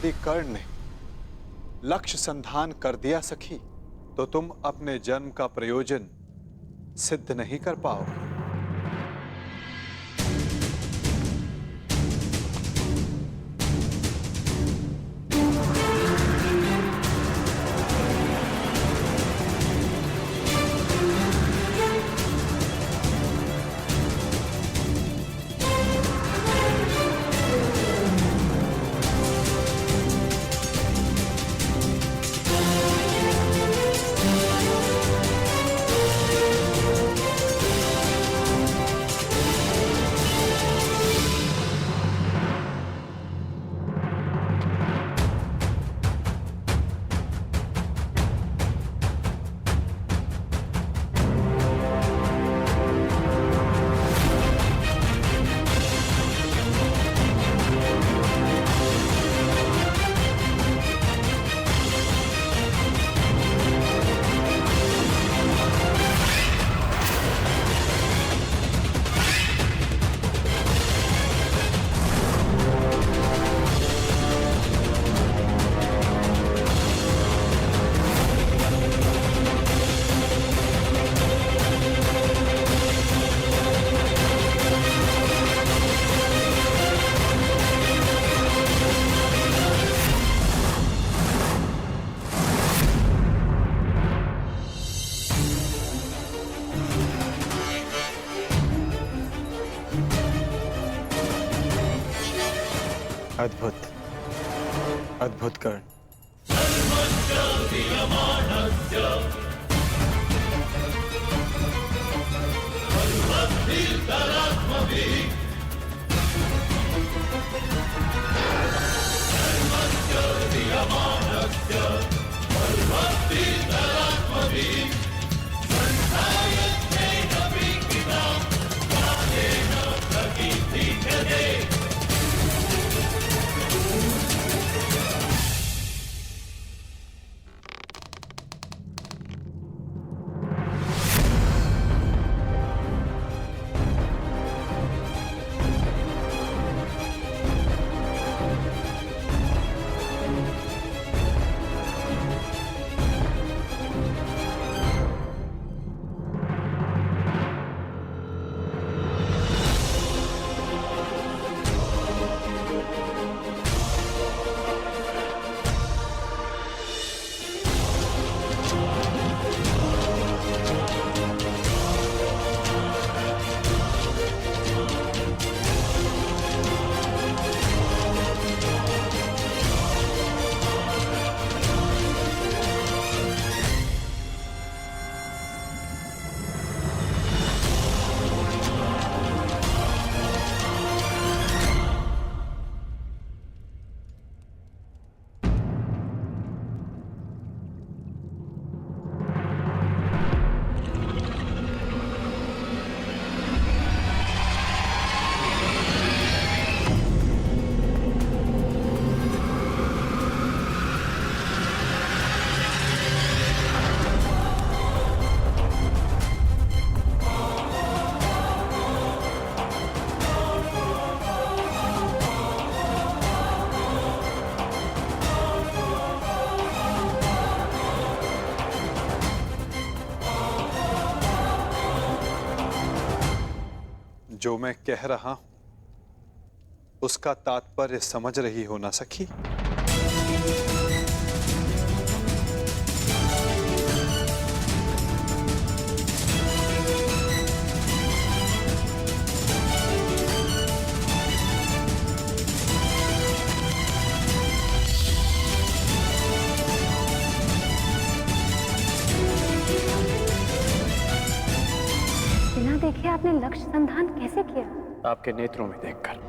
यदि कर्ण ने लक्ष्य संधान कर दिया सखी, तो तुम अपने जन्म का प्रयोजन सिद्ध नहीं कर पाओगे। अद्भुत, अद्भुत कर्ण। जो मैं कह रहा हूं उसका तात्पर्य समझ रही हो ना सखी? बिना देखे आपने लक्ष्य संधान कैसे किया? आपके नेत्रों में देखकर।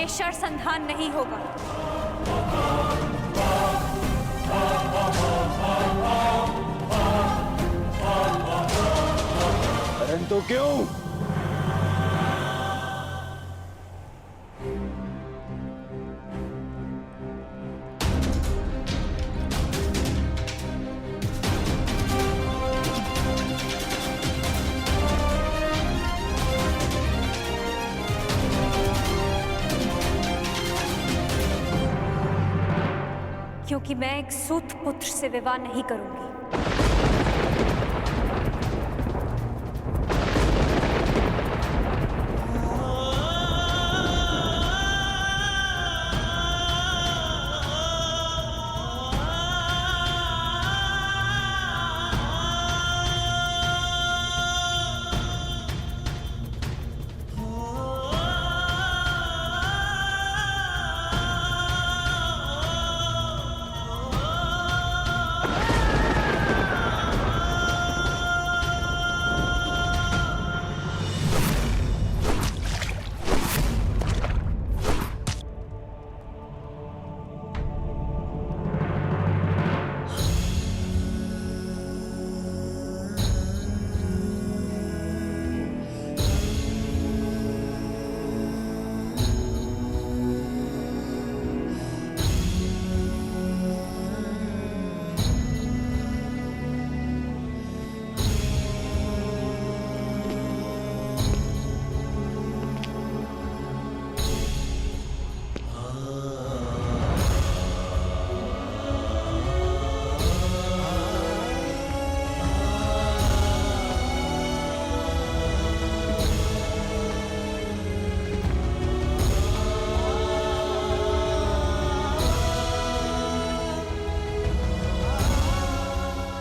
शर संधान नहीं होगा। परंतु क्यों? क्योंकि मैं एक सूत पुत्र से विवाह नहीं करूंगी।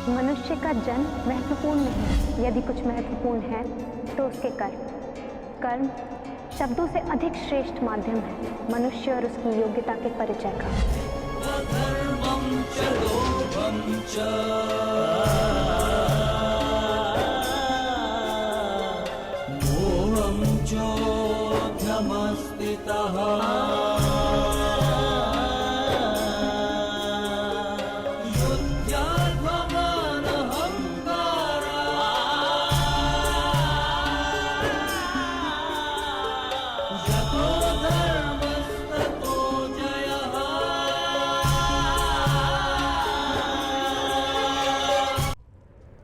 मनुष्य का जन्म महत्वपूर्ण नहीं, यदि कुछ महत्वपूर्ण है तो उसके कर्म। कर्म शब्दों से अधिक श्रेष्ठ माध्यम है मनुष्य और उसकी योग्यता के परिचय का।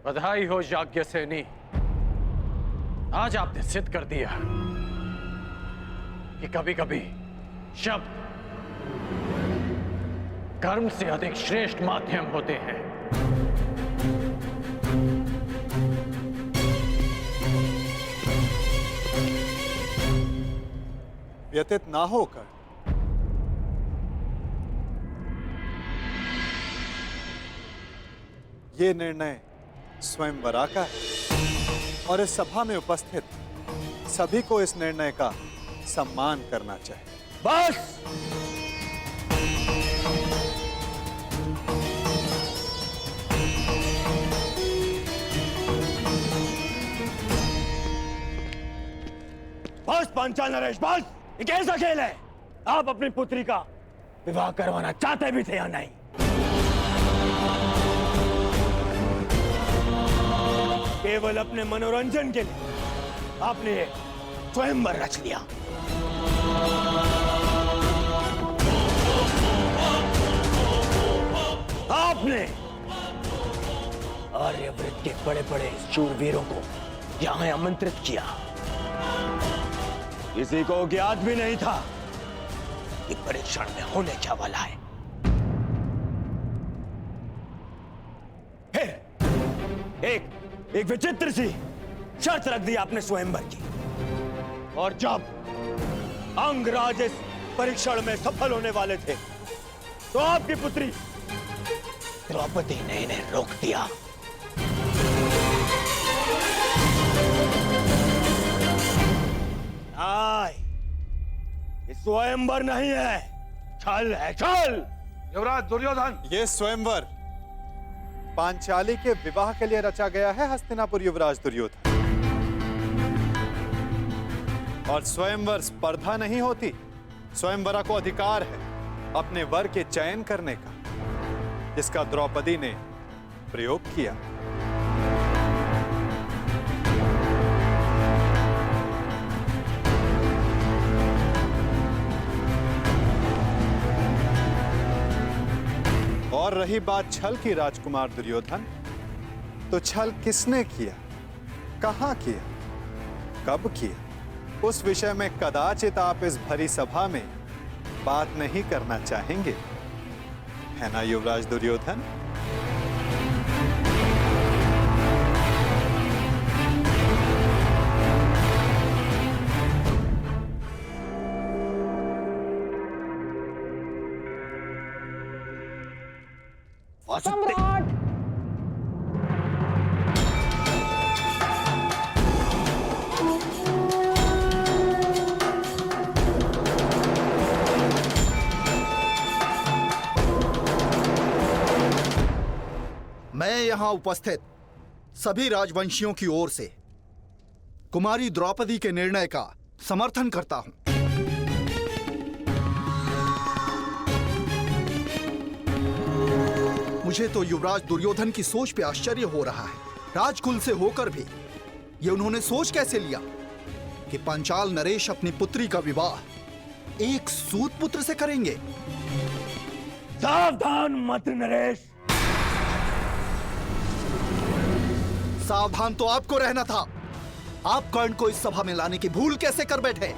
बधाई हो याज्ञसेनी, आज आपने सिद्ध कर दिया कि कभी कभी शब्द कर्म से अधिक श्रेष्ठ माध्यम होते हैं। व्यतीत ना होकर ये निर्णय स्वयंवरा का है और इस सभा में उपस्थित सभी को इस निर्णय का सम्मान करना चाहिए। बस! बस पांचाल नरेश, बस! ये कैसा खेल है? आप अपनी पुत्री का विवाह करवाना चाहते भी थे या नहीं? केवल अपने मनोरंजन के लिए आपने ये स्वयंवर रच लिया। आपने आर्यव्रत के बड़े बड़े शूरवीरों को यहां आमंत्रित किया। किसी को ज्ञात भी नहीं था कि परीक्षण में होने क्या वाला है। फिर एक विचित्र सी शर्त रख दी आपने स्वयंवर की, और जब अंगराज इस परीक्षण में सफल होने वाले थे तो आपकी पुत्री द्रौपदी ने इन्हें रोक दिया। ये स्वयंवर नहीं है, छल है, छल। युवराज दुर्योधन, ये स्वयंवर पांचाली के विवाह के लिए रचा गया है हस्तिनापुर युवराज दुर्योधन। और स्वयंवर स्पर्धा नहीं होती, स्वयंवरा को अधिकार है अपने वर के चयन करने का, जिसका द्रौपदी ने प्रयोग किया। और रही बात छल की राजकुमार दुर्योधन, तो छल किसने किया, कहां किया, कब किया, उस विषय में कदाचित आप इस भरी सभा में बात नहीं करना चाहेंगे, है ना युवराज दुर्योधन? सम्राट! मैं यहां उपस्थित सभी राजवंशियों की ओर से कुमारी द्रौपदी के निर्णय का समर्थन करता हूं। मुझे तो युवराज दुर्योधन की सोच पे आश्चर्य हो रहा है। राजकुल से होकर भी ये उन्होंने सोच कैसे लिया कि पांचाल नरेश अपनी पुत्री का विवाह एक सूत पुत्र से करेंगे? सावधान मत नरेश। सावधान तो आपको रहना था। आप कर्ण को इस सभा में लाने की भूल कैसे कर बैठे?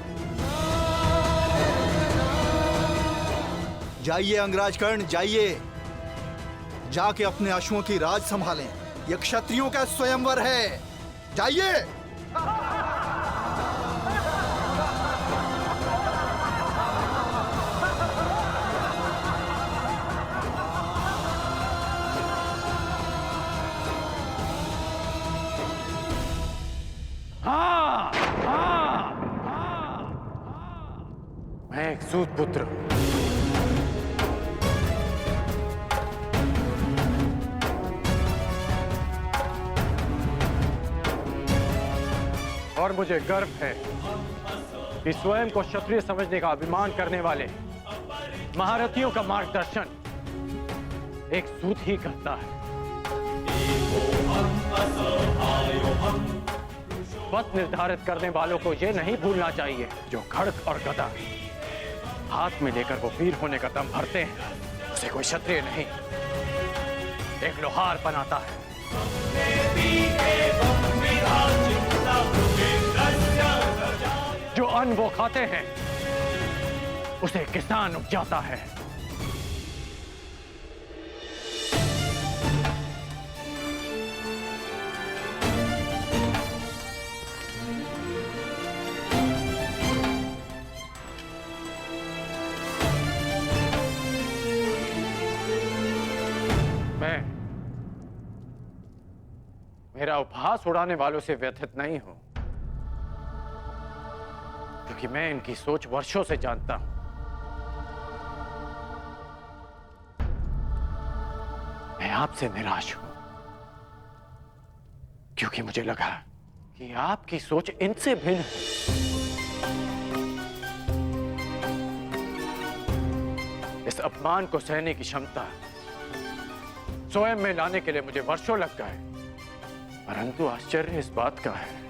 जाइए अंगराज कर्ण, जाइए, जाके अपने अश्वों की राज संभालें। यह क्षत्रियों का स्वयंवर है, जाइए। हाँ, हाँ, हाँ। मैं एक सूत पुत्र हूं। और मुझे गर्व है कि स्वयं को क्षत्रिय समझने का अभिमान करने वाले महारथियों का मार्गदर्शन एक सूत ही करता है। पथ निर्धारित करने वालों को यह नहीं भूलना चाहिए, जो खड्ग और गदा हाथ में लेकर वो वीर होने का दम भरते हैं, उसे कोई क्षत्रिय नहीं, एक लोहार बनाता है। जो अन्न वो खाते हैं उसे किसान उपजाता है। मैं मेरा उपहास उड़ाने वालों से व्यथित नहीं हूं, क्योंकि मैं इनकी सोच वर्षों से जानता हूं। मैं आपसे निराश हूं, क्योंकि मुझे लगा कि आपकी सोच इनसे भिन्न है। इस अपमान को सहने की क्षमता स्वयं में लाने के लिए मुझे वर्षों लग गए, परंतु आश्चर्य इस बात का है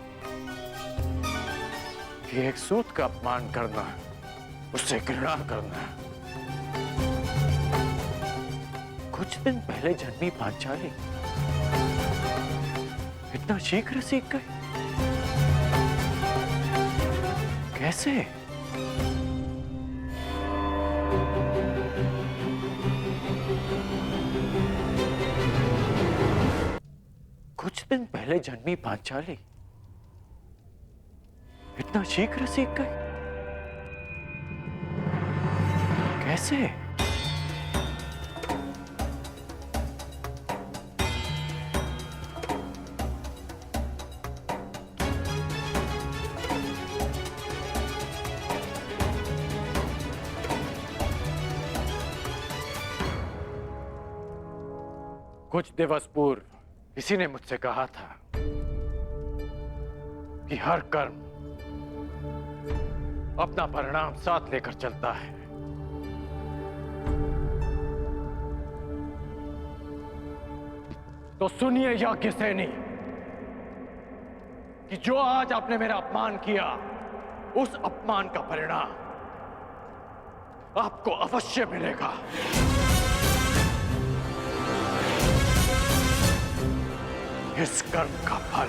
कि एक सूत का अपमान करना, उससे घृणा करना, कुछ दिन पहले जन्मी पांचाली इतना शीघ्र सीख गए, कैसे? कुछ दिन पहले जन्मी पांचाली इतना शीघ्र सीख गए, कैसे? कुछ दिवस पूर्व किसी ने मुझसे कहा था कि हर कर्म अपना परिणाम साथ लेकर चलता है। तो सुनिए याज्ञसेनी कि जो आज आपने मेरा अपमान किया, उस अपमान का परिणाम आपको अवश्य मिलेगा। इस कर्म का फल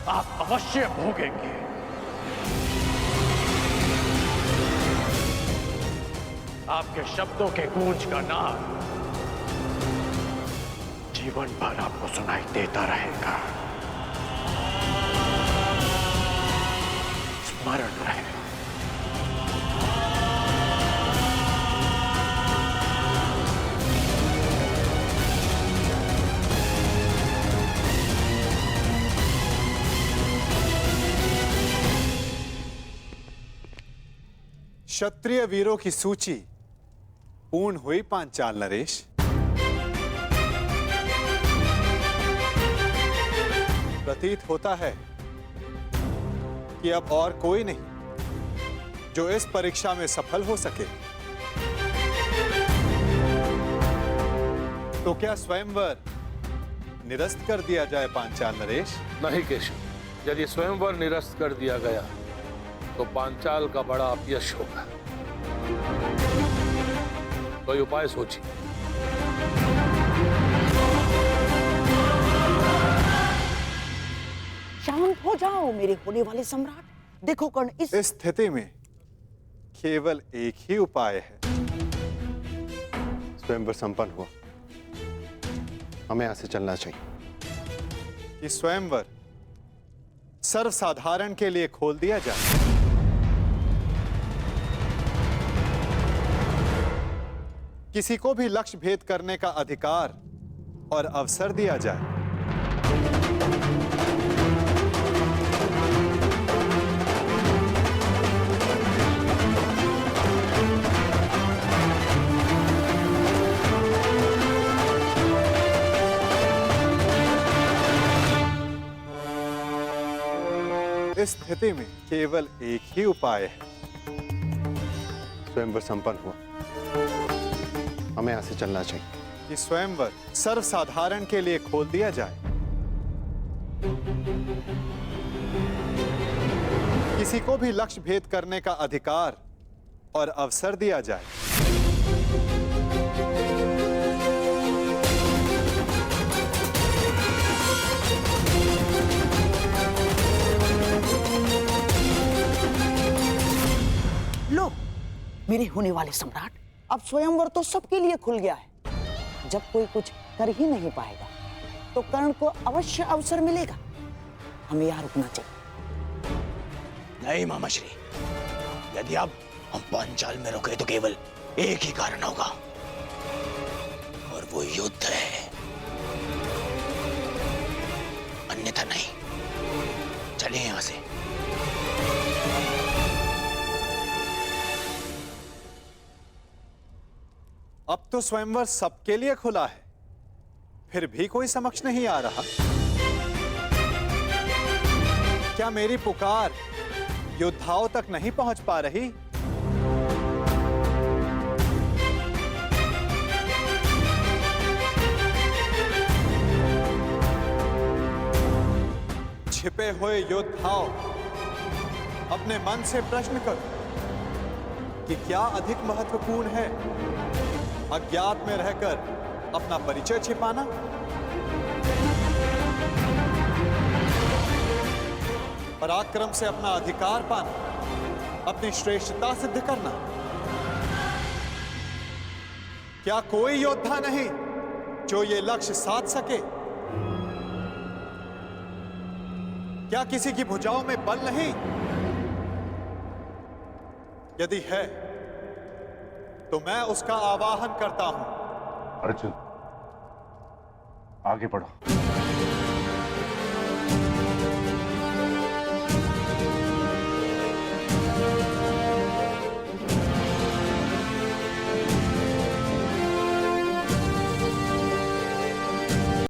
आप अवश्य भोगेंगे। आपके शब्दों के गूंज का नाद जीवन भर आपको सुनाई देता रहेगा। स्मरण रहे। क्षत्रिय वीरों की सूची पूर्ण हुई पांचाल नरेश। प्रतीत होता है कि अब और कोई नहीं जो इस परीक्षा में सफल हो सके। तो क्या स्वयंवर निरस्त कर दिया जाए पांचाल नरेश? नहीं केशव, यदि स्वयंवर निरस्त कर दिया गया तो पांचाल का बड़ा अपयश होगा। कोई उपाय सोचिए। शांत हो जाओ मेरे होने वाले सम्राट। देखो कर्ण, इस स्थिति में केवल एक ही उपाय है। स्वयंवर संपन्न हुआ, हमें यहां से चलना चाहिए। कि स्वयंवर सर्वसाधारण के लिए खोल दिया जाए। किसी को भी लक्ष्य भेद करने का अधिकार और अवसर दिया जाए। इस स्थिति में केवल एक ही उपाय है। स्वयंवर संपन्न हुआ, हमें यहां से चलना चाहिए। कि स्वयंवर सर्वसाधारण के लिए खोल दिया जाए। किसी को भी लक्ष्य भेद करने का अधिकार और अवसर दिया जाए। लो मेरे होने वाले सम्राट, अब स्वयंवर तो सबके लिए खुल गया है। जब कोई कुछ कर ही नहीं पाएगा तो कर्ण को अवश्य अवसर मिलेगा। हमें यहाँ रुकना चाहिए। नहीं मामाश्री, यदि अब हम पांचाल में रुके तो केवल एक ही कारण होगा, और वो युद्ध है। अन्यथा नहीं। चलिए यहां से। अब तो स्वयंवर सबके लिए खुला है, फिर भी कोई समक्ष नहीं आ रहा। क्या मेरी पुकार योद्धाओं तक नहीं पहुंच पा रही? छिपे हुए योद्धाओं, अपने मन से प्रश्न करो कि क्या अधिक महत्वपूर्ण है, अज्ञात में रहकर अपना परिचय छिपाना, पराक्रम से अपना अधिकार पाना, अपनी श्रेष्ठता सिद्ध करना? क्या कोई योद्धा नहीं जो ये लक्ष्य साध सके? क्या किसी की भुजाओं में बल नहीं? यदि है तो मैं उसका आवाहन करता हूं। अर्जुन, आगे बढ़ो।